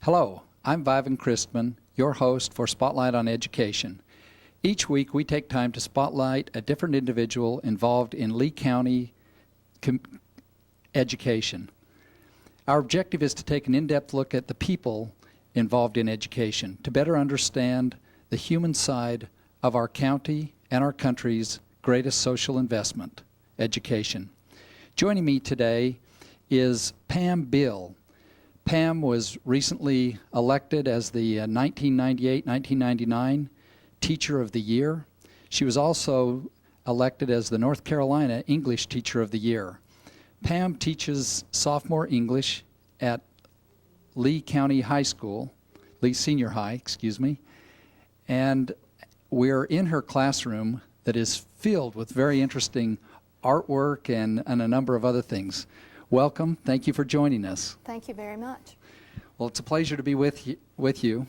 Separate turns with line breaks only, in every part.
Hello, I'm Vivan Cristman, your host for Spotlight on Education. Each week we take time to spotlight a different individual involved in Lee County education. Our objective is to take an in-depth look at the people involved in education to better understand the human side of our county and our country's greatest social investment, education. Joining me today is Pam Bill. Pam was recently elected as the 1998-1999 Teacher of the Year. She was also elected as the North Carolina English Teacher of the Year. Pam teaches sophomore English at Lee County High School, Lee Senior High, excuse me, and we're in her classroom that is filled with very interesting artwork and a number of other things. Welcome. Thank you for joining us.
Thank you very much.
Well, it's a pleasure to be with you.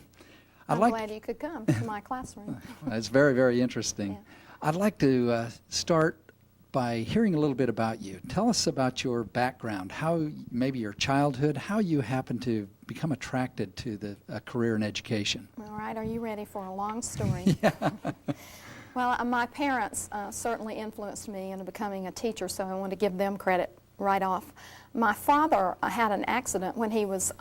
I'm glad you could come to my classroom.
It's very, very interesting.
Yeah.
I'd like to start by hearing a little bit about you. Tell us about your background, how maybe your childhood, how you happened to become attracted to a career in education.
All right, are you ready for a long story?
Yeah.
Well, my parents certainly influenced me into becoming a teacher, so I want to give them credit right off. My father had an accident when he was,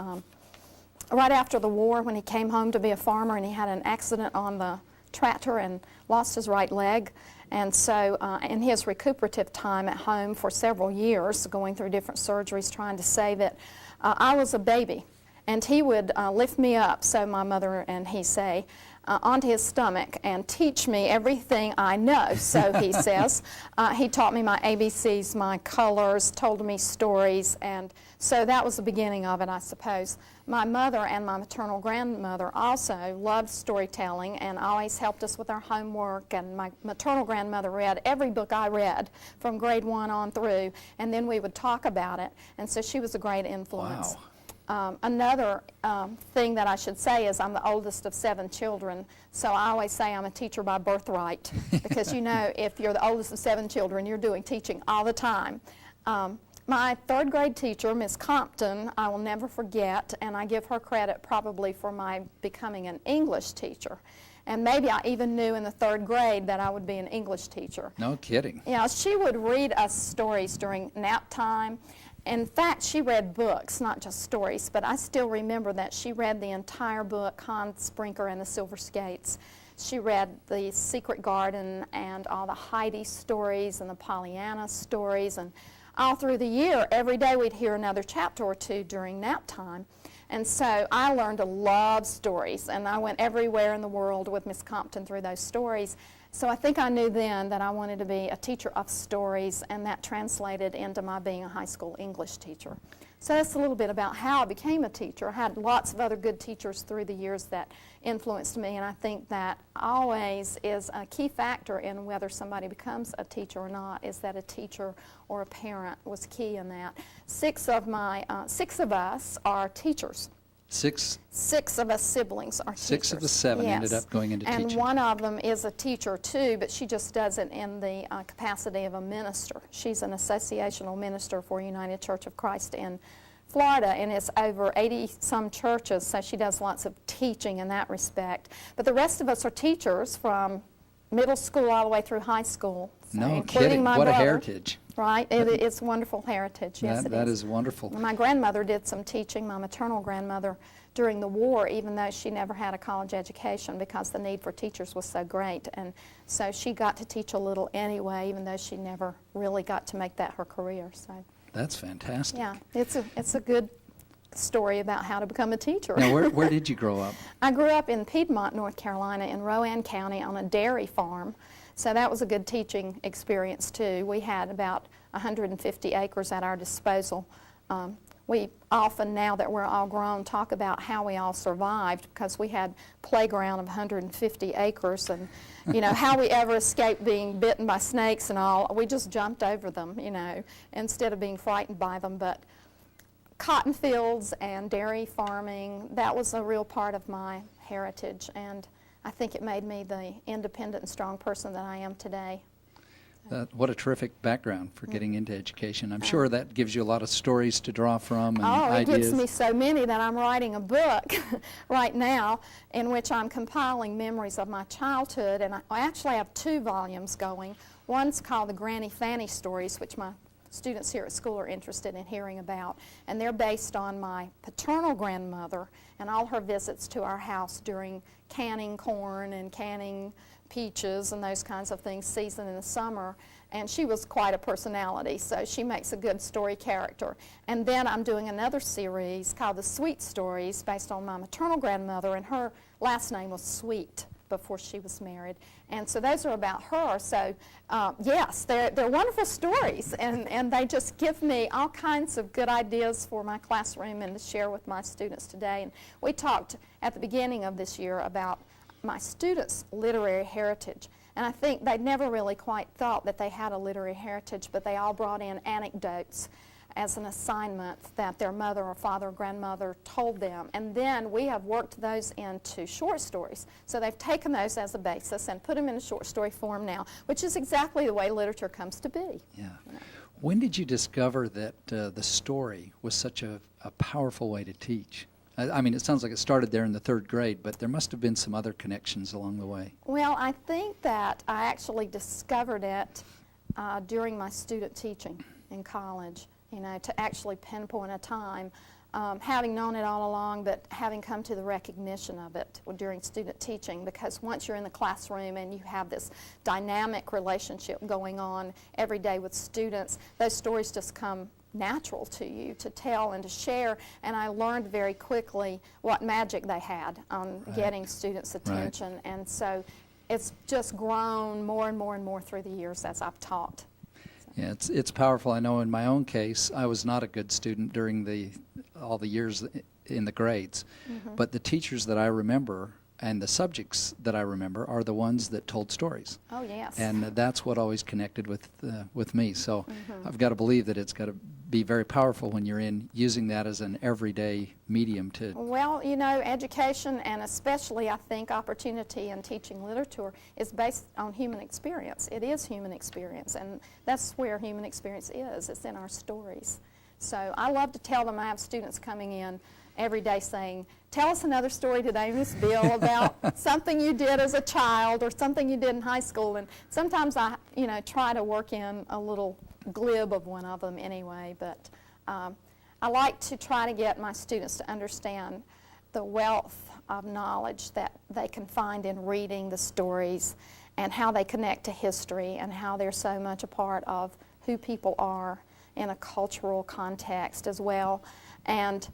right after the war, when he came home to be a farmer, and he had an accident on the tractor and lost his right leg. And so in his recuperative time at home for several years, going through different surgeries, trying to save it, I was a baby. And he would lift me up, so my mother and he say, onto his stomach and teach me everything I know, so he says. He taught me my ABCs, my colors, told me stories, and so that was the beginning of it, I suppose. My mother and my maternal grandmother also loved storytelling and always helped us with our homework, and my maternal grandmother read every book I read from grade 1 on through, and then we would talk about it, and so she was a great influence.
Wow.
Another thing that I should say is I'm the oldest of 7 children, so I always say I'm a teacher by birthright, because you know, if you're the oldest of 7 children, you're doing teaching all the time. My 3rd grade teacher, Miss Compton, I will never forget, and I give her credit probably for my becoming an English teacher. And maybe I even knew in the 3rd grade that I would be an English teacher.
No kidding.
Yeah, she would read us stories during nap time. In fact, she read books, not just stories, but I still remember that she read the entire book, Hans Brinker and the Silver Skates. She read The Secret Garden and all the Heidi stories and the Pollyanna stories, and all through the year, every day we'd hear another chapter or two during nap time. And so I learned to love stories, and I went everywhere in the world with Miss Compton through those stories. So I think I knew then that I wanted to be a teacher of stories, and that translated into my being a high school English teacher. So that's a little bit about how I became a teacher. I had lots of other good teachers through the years that influenced me, and I think that always is a key factor in whether somebody becomes a teacher or not, is that a teacher or a parent was key in that. 6 of us are teachers.
6
of us siblings are teachers.
6 of the 7
yes.
ended up going into teaching.
And one of them is a teacher too, but she just does it in the capacity of a minister. She's an associational minister for United Church of Christ in Florida, and it's over 80-some churches, so she does lots of teaching in that respect. But the rest of us are teachers from middle school all the way through high school. So
No
including
kidding.
my
What
brother.
A heritage.
Right, it's wonderful heritage, yes it is.
That is wonderful.
My grandmother did some teaching, my maternal grandmother, during the war, even though she never had a college education because the need for teachers was so great. And so she got to teach a little anyway, even though she never really got to make that her career. So
That's fantastic.
yeah, it's a good story about how to become a teacher.
Now, where did you grow up?
I grew up in Piedmont, North Carolina, in Rowan County on a dairy farm. So that was a good teaching experience too. We had about 150 acres at our disposal. We often, now that we're all grown, talk about how we all survived, because we had playground of 150 acres, and you know, how we ever escaped being bitten by snakes and all. We just jumped over them, you know, instead of being frightened by them. But cotton fields and dairy farming, that was a real part of my heritage, and I think it made me the independent and strong person that I am today.
What a terrific background for getting into education. I'm sure that gives you a lot of stories to draw from and
Oh, it
ideas.
gives me so many that I'm writing a book right now in which I'm compiling memories of my childhood, and I actually have 2 volumes going. One's called the Granny Fanny Stories, which my students here at school are interested in hearing about, and they're based on my paternal grandmother and all her visits to our house during canning corn and canning peaches and those kinds of things, season in the summer. And she was quite a personality, so she makes a good story character. And then I'm doing another series called The Sweet Stories, based on my maternal grandmother, and her last name was Sweet before she was married. And so those are about her. So yes, they're wonderful stories, and they just give me all kinds of good ideas for my classroom and to share with my students today. And we talked at the beginning of this year about my students' literary heritage. And I think they never really quite thought that they had a literary heritage, but they all brought in anecdotes as an assignment that their mother or father or grandmother told them. And then we have worked those into short stories. So they've taken those as a basis and put them in a short story form now, which is exactly the way literature comes to be.
Yeah. When did you discover that the story was such a powerful way to teach? I mean, it sounds like it started there in the 3rd grade, but there must have been some other connections along the way.
Well, I think that I actually discovered it during my student teaching in college, you know, to actually pinpoint a time, having known it all along, but having come to the recognition of it during student teaching, because once you're in the classroom and you have this dynamic relationship going on every day with students, those stories just come natural to you to tell and to share, and I learned very quickly what magic they had on getting students' attention, and so it's just grown more and more and more through the years as I've taught.
Yeah, it's powerful. I know in my own case, I was not a good student during all the years in the grades, but the teachers that I remember and the subjects that I remember are the ones that told stories.
Oh, yes.
And that's what always connected with me. So I've got to believe that it's got to be very powerful when you're using that as an everyday medium to...
Well, you know, education, and especially I think opportunity in teaching literature, is based on human experience. It is human experience, and that's where human experience is. It's in our stories. So I love to tell them. I have students coming in every day saying, tell us another story today, Miss Bill, about something you did as a child or something you did in high school. And sometimes I, you know, try to work in a little glib of one of them anyway. But I like to try to get my students to understand the wealth of knowledge that they can find in reading the stories and how they connect to history and how they're so much a part of who people are in a cultural context as well. And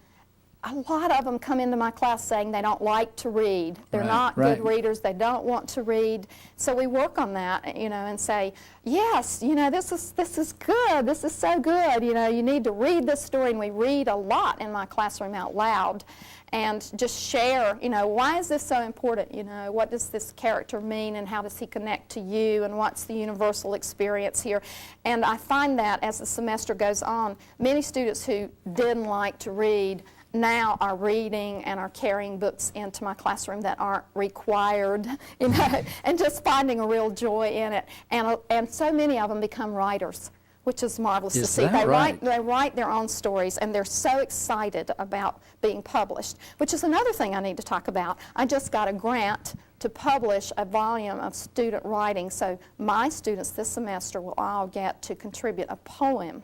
a lot of them come into my class saying they don't like to read. They're not good readers. They don't want to read. So we work on that, you know, and say, yes, you know, this is good. This is so good. You know, you need to read this story. And we read a lot in my classroom out loud and just share, you know, why is this so important? You know, what does this character mean and how does he connect to you and what's the universal experience here? And I find that as the semester goes on, many students who didn't like to read now are reading and are carrying books into my classroom that aren't required, you know, and just finding a real joy in it. And so many of them become writers, which is marvelous to see. They write their own stories, and they're so excited about being published, which is another thing I need to talk about. I just got a grant to publish a volume of student writing, so my students this semester will all get to contribute a poem.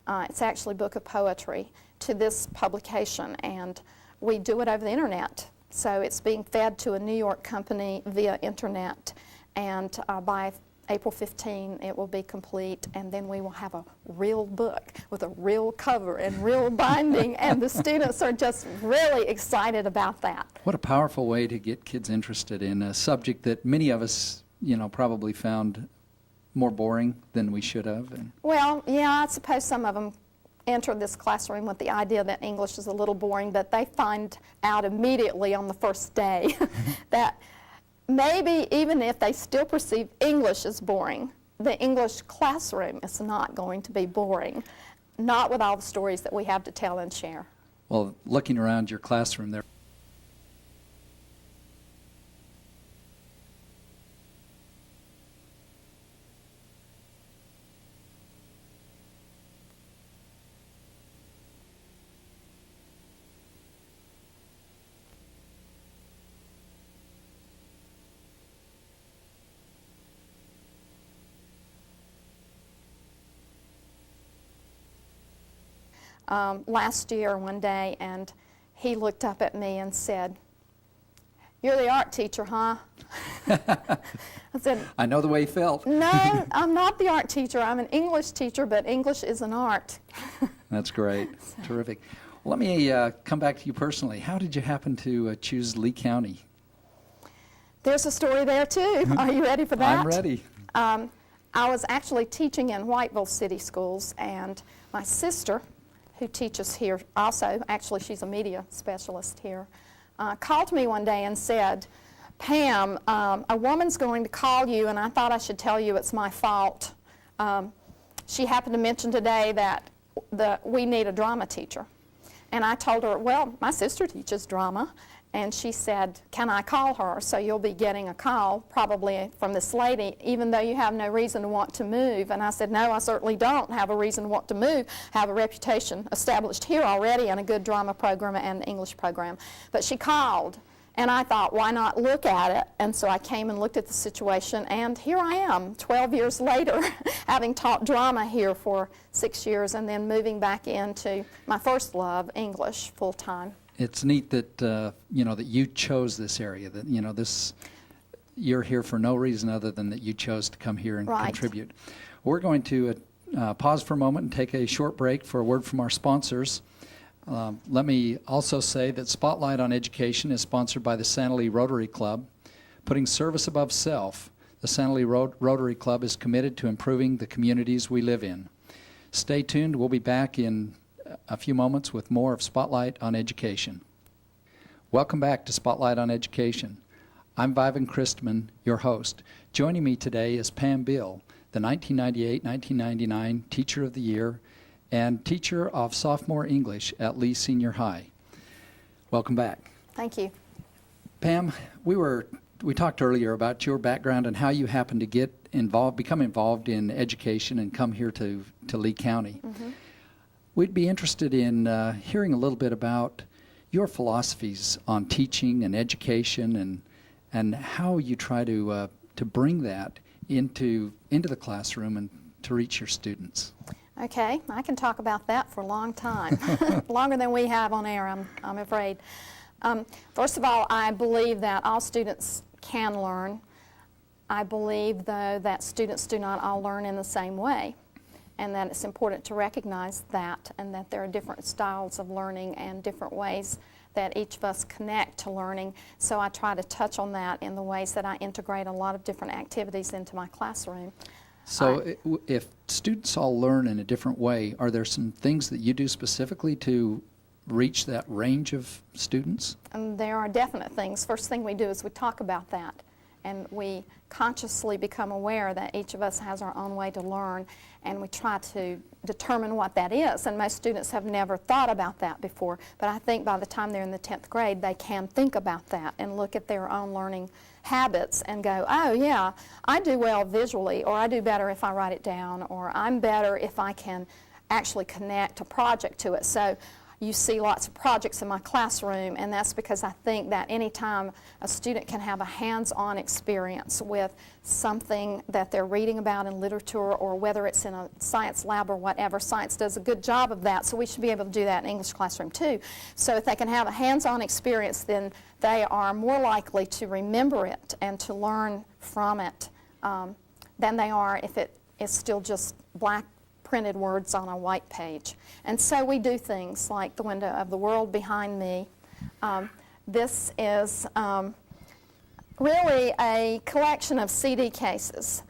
It's actually a book of poetry to this publication, and we do it over the internet. So it's being fed to a New York company via internet, and by April 15 it will be complete, and then we will have a real book with a real cover and real binding, and the students are just really excited about that.
What a powerful way to get kids interested in a subject that many of us, you know, probably found more boring than we should have.
Well, yeah, I suppose some of them enter this classroom with the idea that English is a little boring, but they find out immediately on the first day that maybe even if they still perceive English as boring, the English classroom is not going to be boring, not with all the stories that we have to tell and share.
Well, looking around your classroom there,
last year one day, and he looked up at me and said, "You're the art teacher, huh?" I said,
I know the way you felt.
"No, I'm not the art teacher. I'm an English teacher, but English is an art."
That's great. Terrific. Well, let me come back to you personally. How did you happen to choose Lee County?
There's a story there, too. Are you ready for that?
I'm ready.
I was actually teaching in Whiteville City Schools, and my sister, who teaches here also, actually she's a media specialist here, called me one day and said, "Pam, a woman's going to call you, and I thought I should tell you it's my fault. She happened to mention today that we need a drama teacher." And I told her, "Well, my sister teaches drama." And she said, "Can I call her? So you'll be getting a call probably from this lady, even though you have no reason to want to move." And I said, "No, I certainly don't have a reason to want to move. I have a reputation established here already and a good drama program and English program." But she called, and I thought, why not look at it? And so I came and looked at the situation, and here I am, 12 years later, having taught drama here for 6 years and then moving back into my first love, English, full-time.
It's neat that that you chose this area. That you're here for no reason other than that you chose to come here and
Right.
contribute. We're going to pause for a moment and take a short break for a word from our sponsors. Let me also say that Spotlight on Education is sponsored by the Santa Lee Rotary Club. Putting service above self, the Santa Lee Rotary Club is committed to improving the communities we live in. Stay tuned. We'll be back in a few moments with more of Spotlight on Education. Welcome back to Spotlight on Education. I'm Vivan Cristman, your host. Joining me today is Pam Bill, the 1998-1999 Teacher of the Year and teacher of sophomore English at Lee Senior High. Welcome back.
Thank you.
Pam, we talked earlier about your background and how you happened to become involved in education and come here to Lee County. Mm-hmm. We'd be interested in hearing a little bit about your philosophies on teaching and education and how you try to bring that into the classroom and to reach your students.
Okay, I can talk about that for a long time, longer than we have on air, I'm afraid. First of all, I believe that all students can learn. I believe, though, that students do not all learn in the same way, and that it's important to recognize that, and that there are different styles of learning and different ways that each of us connect to learning. So I try to touch on that in the ways that I integrate a lot of different activities into my classroom.
So if students all learn in a different way, are there some things that you do specifically to reach that range of students?
And there are definite things. First thing we do is we talk about that, and we consciously become aware that each of us has our own way to learn, and we try to determine what that is. And most students have never thought about that before, but I think by the time they're in the 10th grade, they can think about that and look at their own learning habits and go, oh yeah, I do well visually, or I do better if I write it down, or I'm better if I can actually connect a project to it. So you see lots of projects in my classroom, and that's because I think that anytime a student can have a hands-on experience with something that they're reading about in literature, or whether it's in a science lab or whatever, science does a good job of that, so we should be able to do that in English classroom too. So if they can have a hands-on experience, then they are more likely to remember it and to learn from it than they are if it is still just black printed words on a white page. And so we do things like the window of the world behind me. This is really a collection of CD cases.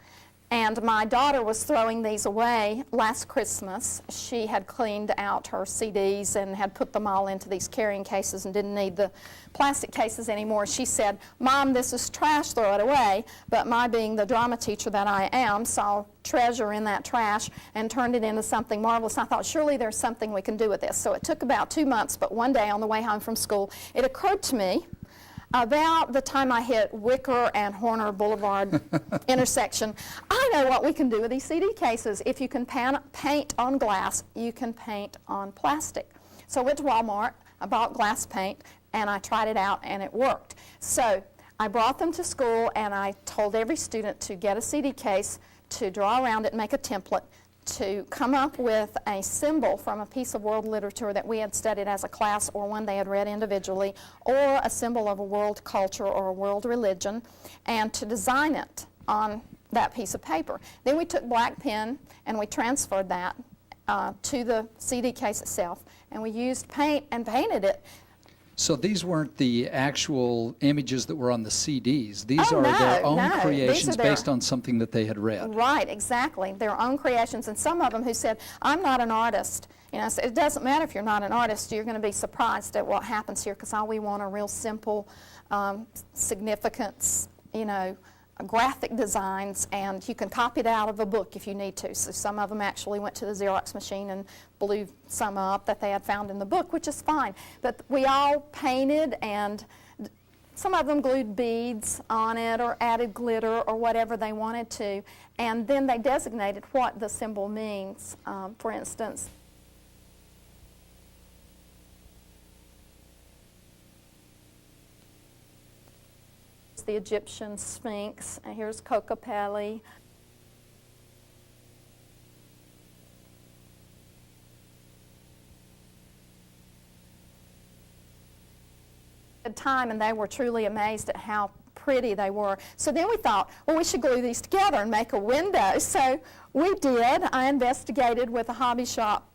And my daughter was throwing these away last Christmas. She had cleaned out her CDs and had put them all into these carrying cases and didn't need the plastic cases anymore. She said, "Mom, this is trash, throw it away." But my being the drama teacher that I am, saw treasure in that trash and turned it into something marvelous. I thought, surely there's something we can do with this. So it took about 2 months, but one day on the way home from school, it occurred to me, about the time I hit Wicker and Horner Boulevard intersection, I know what we can do with these CD cases. If you can paint on glass, you can paint on plastic. So I went to Walmart, I bought glass paint, and I tried it out, and it worked. So I brought them to school, and I told every student to get a CD case, to draw around it and make a template, to come up with a symbol from a piece of world literature that we had studied as a class or one they had read individually, or a symbol of a world culture or a world religion, and to design it on that piece of paper. Then we took black pen and we transferred that to the CD case itself, and we used paint and painted it.
So these weren't the actual images that were on the CDs. These
Oh,
are
no,
their own
no. These are
creations
their-
based on something that they had read.
Right, exactly. Their own creations, and some of them who said, I'm not an artist. You know, so it doesn't matter if you're not an artist, you're going to be surprised at what happens here, because all we want are real simple significance, you know, graphic designs, and you can copy it out of a book if you need to. So some of them actually went to the Xerox machine and blew some up that they had found in the book, which is fine. But we all painted, and some of them glued beads on it or added glitter or whatever they wanted to, and then they designated what the symbol means. For instance, the Egyptian Sphinx, and here's Kokopelli. Time, and they were truly amazed at how pretty they were. So then we thought, well, we should glue these together and make a window. So we did. I investigated with a hobby shop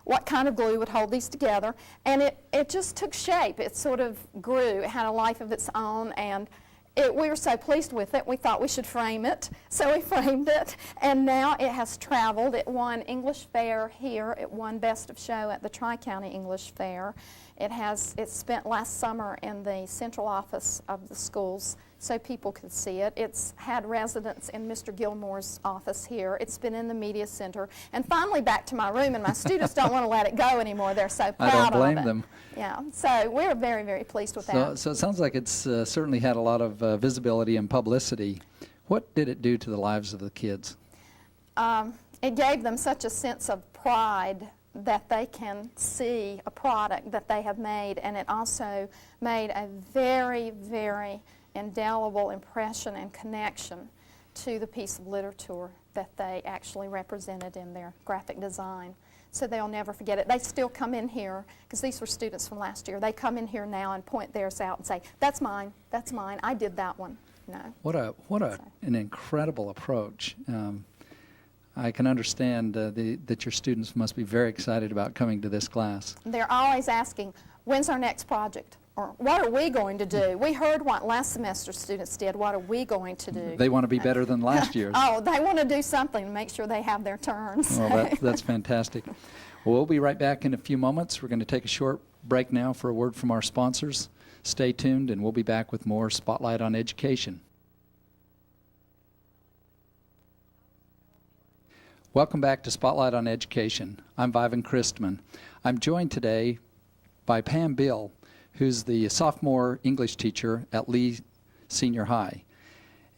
what kind of glue would hold these together, and it just took shape. It sort of grew. It had a life of its own, and we were so pleased with it, we thought we should frame it. So we framed it, and now it has traveled. It won English Fair here. It won Best of Show at the Tri-County English Fair. It spent last summer in the central office of the schools so people could see it. It's had residence in Mr. Gilmore's office here. It's been in the media center. And finally back to my room, and my students don't want to let it go anymore. They're so proud of it.
I don't blame them.
Yeah, so we're very, very pleased with that.
So it sounds like it's certainly had a lot of visibility and publicity. What did it do to the lives of the kids?
It gave them such a sense of pride that they can see a product that they have made, and it also made a very, very indelible impression and connection to the piece of literature that they actually represented in their graphic design. So they'll never forget it. They still come in here, because these were students from last year. They come in here now and point theirs out and say, that's mine, I did that one. No.
What an incredible approach. I can understand that your students must be very excited about coming to this class.
They're always asking, when's our next project? Or what are we going to do? We heard what last semester students did. What are we going to do?
They want to be better than last year's.
Oh, they want to do something to make sure they have their turns.
Well, that's fantastic. Well, we'll be right back in a few moments. We're going to take a short break now for a word from our sponsors. Stay tuned, and we'll be back with more Spotlight on Education. Welcome back to Spotlight on Education. I'm Vivan Cristman. I'm joined today by Pam Bill, who's the sophomore English teacher at Lee Senior High.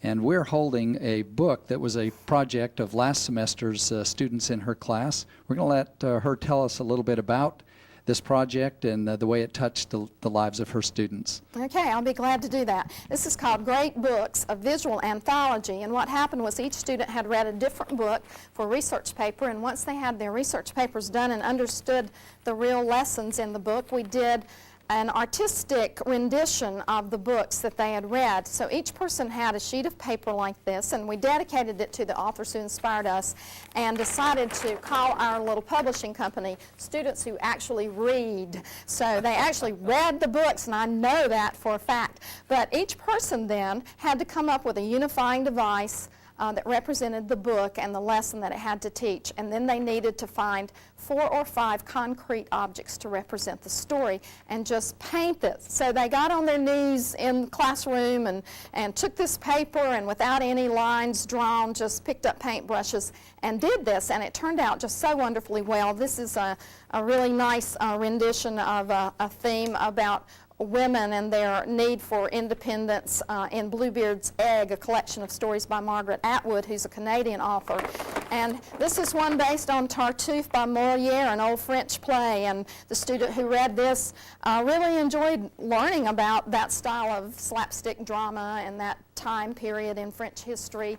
And we're holding a book that was a project of last semester's students in her class. We're going to let her tell us a little bit about this project and the way it touched the lives of her students.
Okay, I'll be glad to do that. This is called Great Books, a Visual Anthology, and what happened was each student had read a different book for a research paper, and once they had their research papers done and understood the real lessons in the book, we did an artistic rendition of the books that they had read. So each person had a sheet of paper like this, and we dedicated it to the authors who inspired us, and decided to call our little publishing company Students Who Actually Read. So they actually read the books, and I know that for a fact. But each person then had to come up with a unifying device that represented the book and the lesson that it had to teach. And then they needed to find 4 or 5 concrete objects to represent the story and just paint this. So they got on their knees in the classroom and took this paper, and without any lines drawn, just picked up paintbrushes and did this. And it turned out just so wonderfully well. This is a really nice rendition of a theme about women and their need for independence in Bluebeard's Egg, a collection of stories by Margaret Atwood, who's a Canadian author. And this is one based on Tartuffe by Molière, an old French play, and the student who read this really enjoyed learning about that style of slapstick drama and that time period in French history.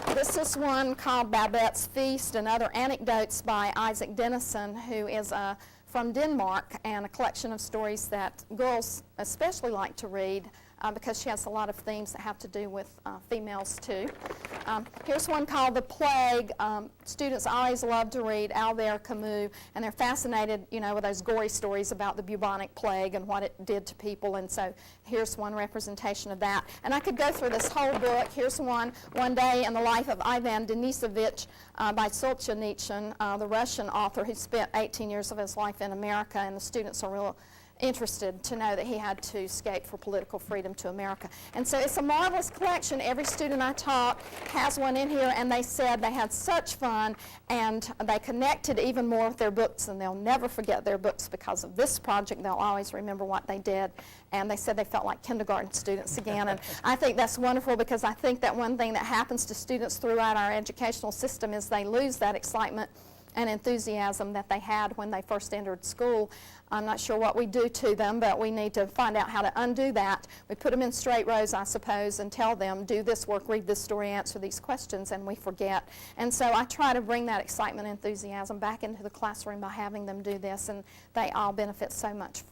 This is one called Babette's Feast and Other Anecdotes by Isaac Dennison, who is from Denmark, and a collection of stories that girls especially like to read because she has a lot of themes that have to do with females too. Here's one called The Plague. Students always love to read Albert Camus, and they're fascinated, you know, with those gory stories about the bubonic plague and what it did to people, and so here's one representation of that. And I could go through this whole book. Here's one Day in the Life of Ivan Denisovich by Solzhenitsyn, the Russian author who spent 18 years of his life in America, and the students are real interested to know that he had to escape for political freedom to America. And so it's a marvelous collection. Every student I taught has one in here, and they said they had such fun, and they connected even more with their books, and they'll never forget their books because of this project. They'll always remember what they did, and they said they felt like kindergarten students again. And I think that's wonderful, because I think that one thing that happens to students throughout our educational system is they lose that excitement and enthusiasm that they had when they first entered school. I'm not sure what we do to them, but we need to find out how to undo that. We put them in straight rows, I suppose, and tell them, do this work, read this story, answer these questions, and we forget. And so I try to bring that excitement and enthusiasm back into the classroom by having them do this, and they all benefit so much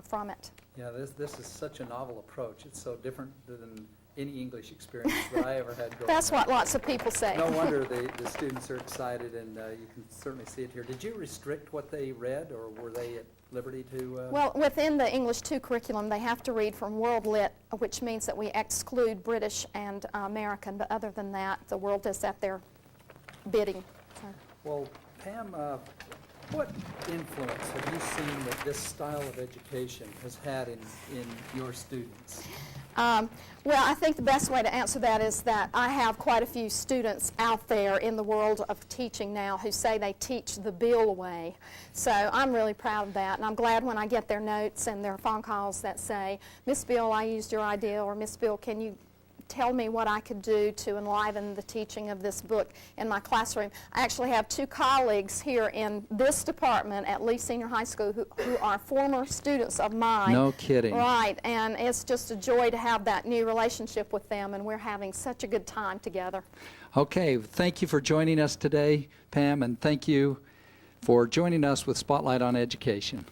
from it.
Yeah, this is such a novel approach. It's so different than any English experience that I ever had growing
That's
up.
what lots of people say.
No wonder the students are excited, and you can certainly see it here. Did you restrict what they read, or were they at liberty to?
Well, within the English 2 curriculum, they have to read from World Lit, which means that we exclude British and American, but other than that, the world is at their bidding. So.
Well, Pam, what influence have you seen that this style of education has had in your students?
Well, I think the best way to answer that is that I have quite a few students out there in the world of teaching now who say they teach the Bill way. So I'm really proud of that, and I'm glad when I get their notes and their phone calls that say, Miss Bill, I used your idea, or Miss Bill, can you tell me what I could do to enliven the teaching of this book in my classroom. I actually have 2 colleagues here in this department at Lee Senior High School who are former students of mine.
No kidding.
Right, and it's just a joy to have that new relationship with them, and we're having such a good time together.
Okay, thank you for joining us today, Pam, and thank you for joining us with Spotlight on Education.